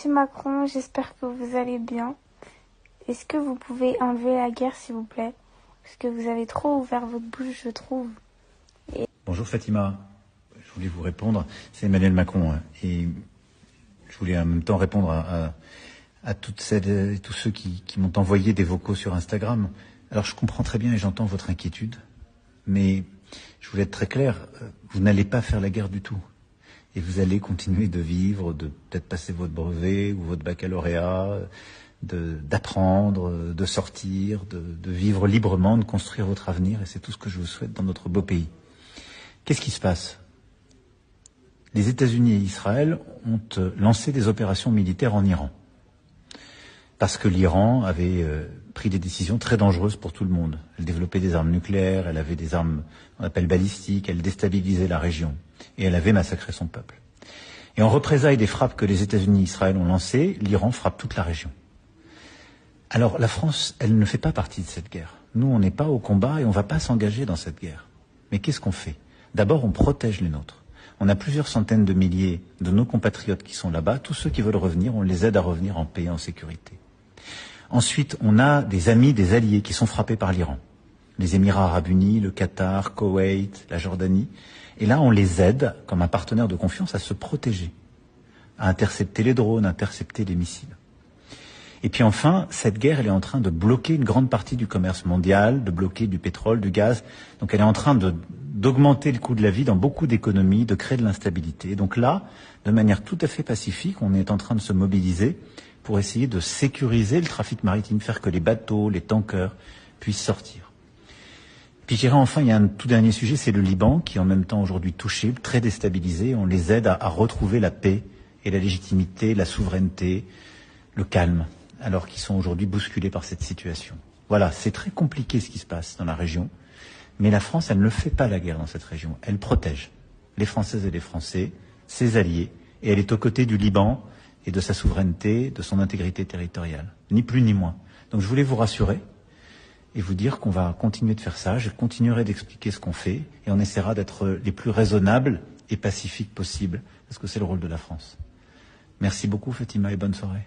Monsieur Macron, j'espère que vous allez bien. Est-ce que vous pouvez enlever la guerre, s'il vous plaît? Parce que vous avez trop ouvert votre bouche, je trouve. Bonjour Fatima, je voulais vous répondre, c'est Emmanuel Macron. Et je voulais en même temps répondre à toutes celles et tous ceux qui m'ont envoyé des vocaux sur Instagram. Alors je comprends très bien et j'entends votre inquiétude, mais je voulais être très clair, vous n'allez pas faire la guerre du tout. Et vous allez continuer de vivre, de peut-être passer votre brevet ou votre baccalauréat, d'apprendre, de sortir, de vivre librement, de construire votre avenir, et c'est tout ce que je vous souhaite dans notre beau pays. Qu'est-ce qui se passe? Les États-Unis et Israël ont lancé des opérations militaires en Iran, parce que l'Iran avait pris des décisions très dangereuses pour tout le monde. Elle développait des armes nucléaires, elle avait des armes qu'on appelle balistiques, elle déstabilisait la région, et elle avait massacré son peuple. Et en représailles des frappes que les États-Unis et Israël ont lancées, l'Iran frappe toute la région. Alors la France, elle ne fait pas partie de cette guerre. Nous, on n'est pas au combat et on ne va pas s'engager dans cette guerre. Mais qu'est-ce qu'on fait? D'abord, on protège les nôtres. On a plusieurs centaines de milliers de nos compatriotes qui sont là-bas. Tous ceux qui veulent revenir, on les aide à revenir en paix et en sécurité. Ensuite, on a des amis, des alliés qui sont frappés par l'Iran. Les Émirats arabes unis, le Qatar, Koweït, la Jordanie. Et là, on les aide, comme un partenaire de confiance, à se protéger, à intercepter les drones, à intercepter les missiles. Et puis enfin, cette guerre, elle est en train de bloquer une grande partie du commerce mondial, de bloquer du pétrole, du gaz. Donc elle est en train d'augmenter le coût de la vie dans beaucoup d'économies, de créer de l'instabilité. Donc là, de manière tout à fait pacifique, on est en train de se mobiliser pour essayer de sécuriser le trafic maritime, faire que les bateaux, les tankers puissent sortir. Puis je dirais enfin, il y a un tout dernier sujet, c'est le Liban, qui est en même temps aujourd'hui touché, très déstabilisé. On les aide à retrouver la paix et la légitimité, la souveraineté, le calme, alors qu'ils sont aujourd'hui bousculés par cette situation. Voilà, c'est très compliqué ce qui se passe dans la région, mais la France, elle ne fait pas la guerre dans cette région. Elle protège les Françaises et les Français, ses alliés, et elle est aux côtés du Liban et de sa souveraineté, de son intégrité territoriale, ni plus ni moins. Donc je voulais vous rassurer et vous dire qu'on va continuer de faire ça. Je continuerai d'expliquer ce qu'on fait et on essaiera d'être les plus raisonnables et pacifiques possibles, parce que c'est le rôle de la France. Merci beaucoup Fatima et bonne soirée.